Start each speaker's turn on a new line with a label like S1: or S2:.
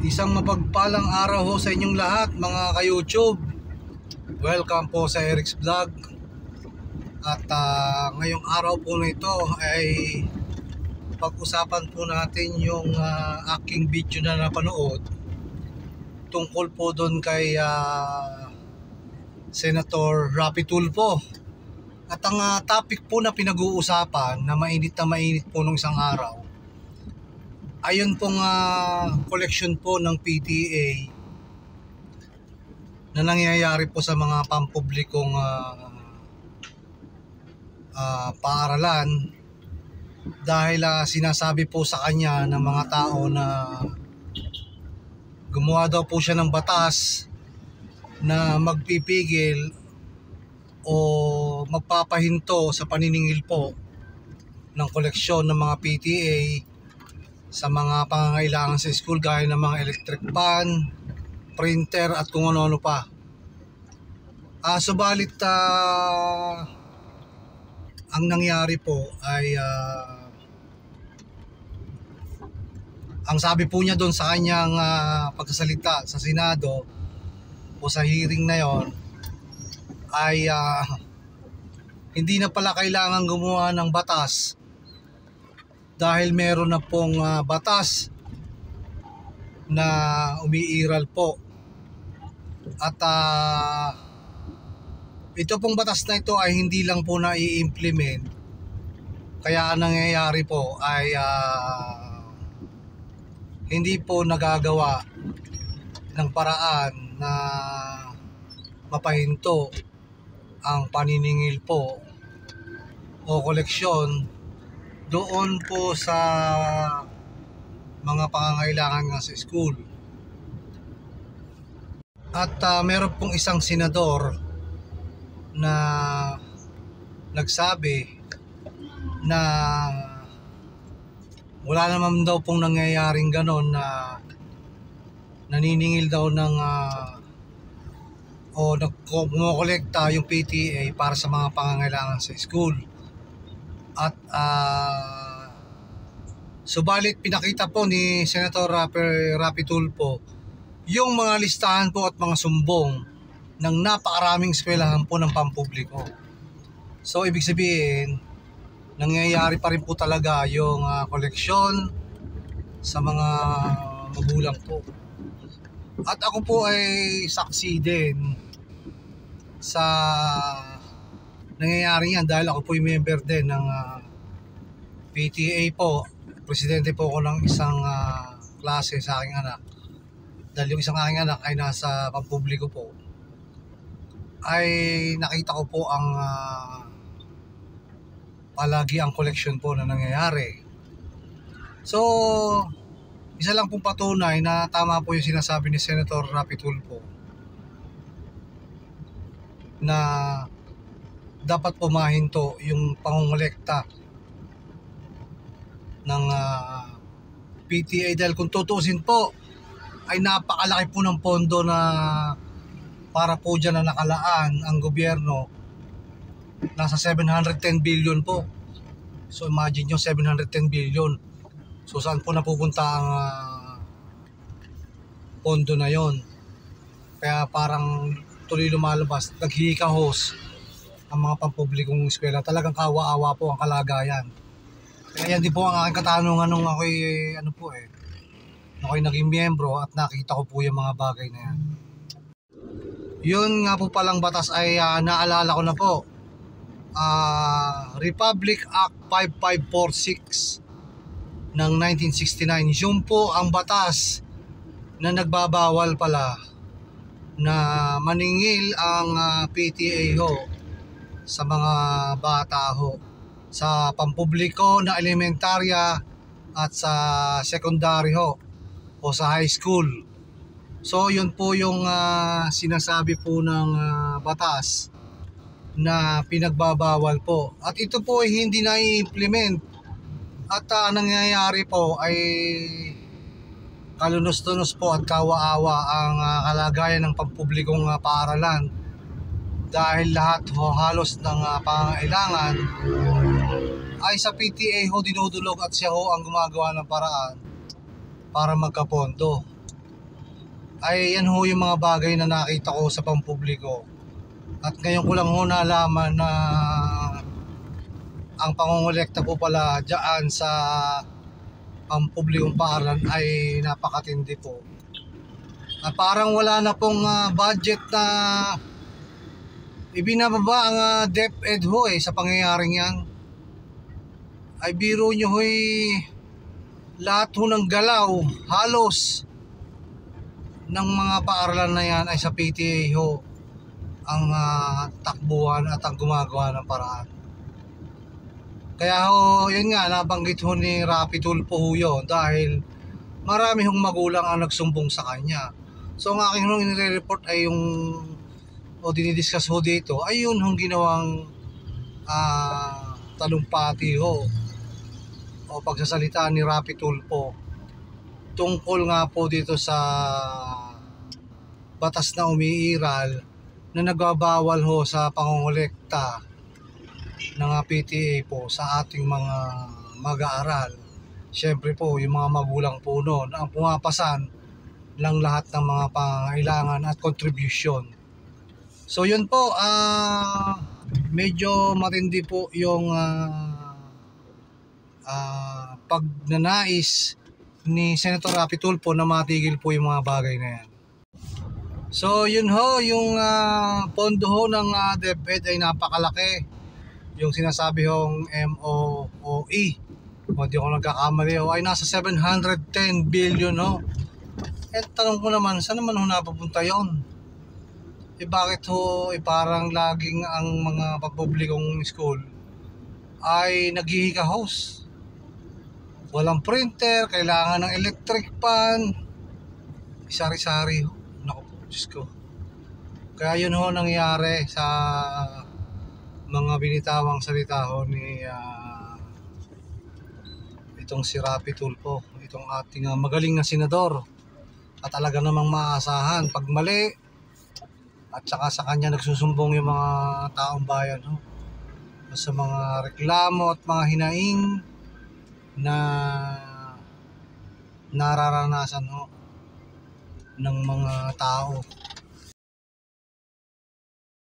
S1: Isang mapagpalang araw ho sa inyong lahat mga ka-YouTube. Welcome po sa Eric's Vlog. At ngayong araw po na ito ay pag-usapan po natin yung aking video na napanood tungkol po doon kay Senator Rapi Tulfo. At ang topic po na pinag-uusapan na mainit po nung isang araw, ayun pong collection po ng PTA na nangyayari po sa mga pampublikong paaralan dahil sinasabi po sa kanya ng mga tao na gumawa daw po siya ng batas na magpipigil o magpapahinto sa paniningil po ng koleksyon ng mga PTA sa mga pangangailangan sa school gaya ng mga electric fan, printer at kung ano-ano pa. Subalit ang nangyari po ay ang sabi po niya doon sa kanyang pagsasalita sa Senado o sa hearing na yon ay hindi na pala kailangan gumawa ng batas dahil meron na pong batas na umiiral po. At ito pong batas na ito ay hindi lang po na i-implement, kaya ang nangyayari po ay hindi po nagagawa ng paraan na mapahinto ang paniningil po o koleksyon doon po sa mga pangangailangan nga sa school. At meron pong isang senador na nagsabi na wala naman daw pong nangyayaring ganon na naniningil daw ng o nagkukolekta yung PTA para sa mga pangangailangan sa school. At subalit pinakita po ni Senator Rapi Tulfo yung mga listahan po at mga sumbong ng napakaraming eskwelahan po ng pampubliko. So ibig sabihin, nangyayari pa rin po talaga yung koleksyon sa mga magulang po. At ako po ay saksi din sa nangyayari yan dahil ako po yung member din ng PTA po. Presidente po ako ng isang klase sa aking anak. Dahil yung isang aking anak ay nasa pampubliko po, ay nakita ko po ang palagi ang koleksyon po na nangyayari. So isa lang pong patunay na tama po yung sinasabi ni Senator Rapi Tulfo na dapat pumahinto yung pangongolekta ng PTA dahil kung tutusin po ay napakalaki po ng pondo na para po dyan na nakalaan ang gobyerno. Nasa 710 billion po. So imagine nyo, 710 billion. So saan po napupunta ang pondo na yon? Kaya parang tuloy lumalabas, naghihikahos ang mga pampublikong eskwela. Talagang kawa-awa po ang kalagayan. Kaya yan din po ang aking katanungan nung ako'y ako'y naging miyembro at nakita ko po yung mga bagay na yan. Yun nga po palang batas ay naalala ko na po. Republic Act 5546 ng 1969. Yun po ang batas na nagbabawal pala na maningil ang PTA ho sa mga bata ho sa pampubliko na elementarya at sa secondary ho o sa high school. So yun po yung sinasabi po ng batas na pinagbabawal po. At ito po ay hindi na i-implement. At nangyayari po ay kalunos-tunos po at kawa-awa ang kalagayan ng pampublikong paaralan dahil lahat halos ng pangangailangan ay sa PTA ho dinudulog at siya ho ang gumagawa ng paraan para magkapondo. ay yan ho yung mga bagay na nakita ko sa pampubliko. At ngayon ko lang ho nalaman na ang pangongolekta po pala dyan sa pampublikong paaralan ay napakatindi po. At parang wala na pong budget na ibinababa ang DepEd ho sa pangyayaring yan. Ay biro nyo ho'y lahat ho ng galaw halos ng mga paaralan na yan ay sa PTA ho ang takbuhan at ang gumagawa ng paraan. Kaya ho, yun nga, nabanggit ho ni Rapi Tulfo ho yun dahil marami hong magulang ang nagsumbong sa kanya. So ang aking hong inire-report ay yung o dinidiscuss ho dito ay yun hong ginawang talumpati ho o pagsasalita ni Rapi Tulfo tungkol nga po dito sa batas na umiiral na nagbabawal ho sa pangongolekta ng PTA po sa ating mga mag-aaral. Siyempre po yung mga magulang po noon ang pumapasan ng lahat ng mga pangailangan at contribution. So yun po, medyo matindi po yung pagnanais ni Senator Rapi Tulfo na matigil po yung mga bagay na yan. So yun ho, yung pondo ho ng DepEd ay napakalaki. Yung sinasabi hong MOOE, o di ako nagkakamali ho, ay nasa 710 billion ho. Tanong ko naman, saan naman ho napapunta yun? Bakit ho, parang laging ang mga pagpublikong school ay naghihikahos. Walang printer, kailangan ng electric pan, sari-sari ho. Naku po, Diyos ko. Kaya yun ho nangyari sa mga binitawang salita ho ni itong si Rapi Tulfo, itong ating magaling na senador at talaga namang maaasahan pag mali at saka sa kanya nagsusumbong yung mga taong bayan ho sa mga reklamo at mga hinaing na nararanasan ho ng mga tao.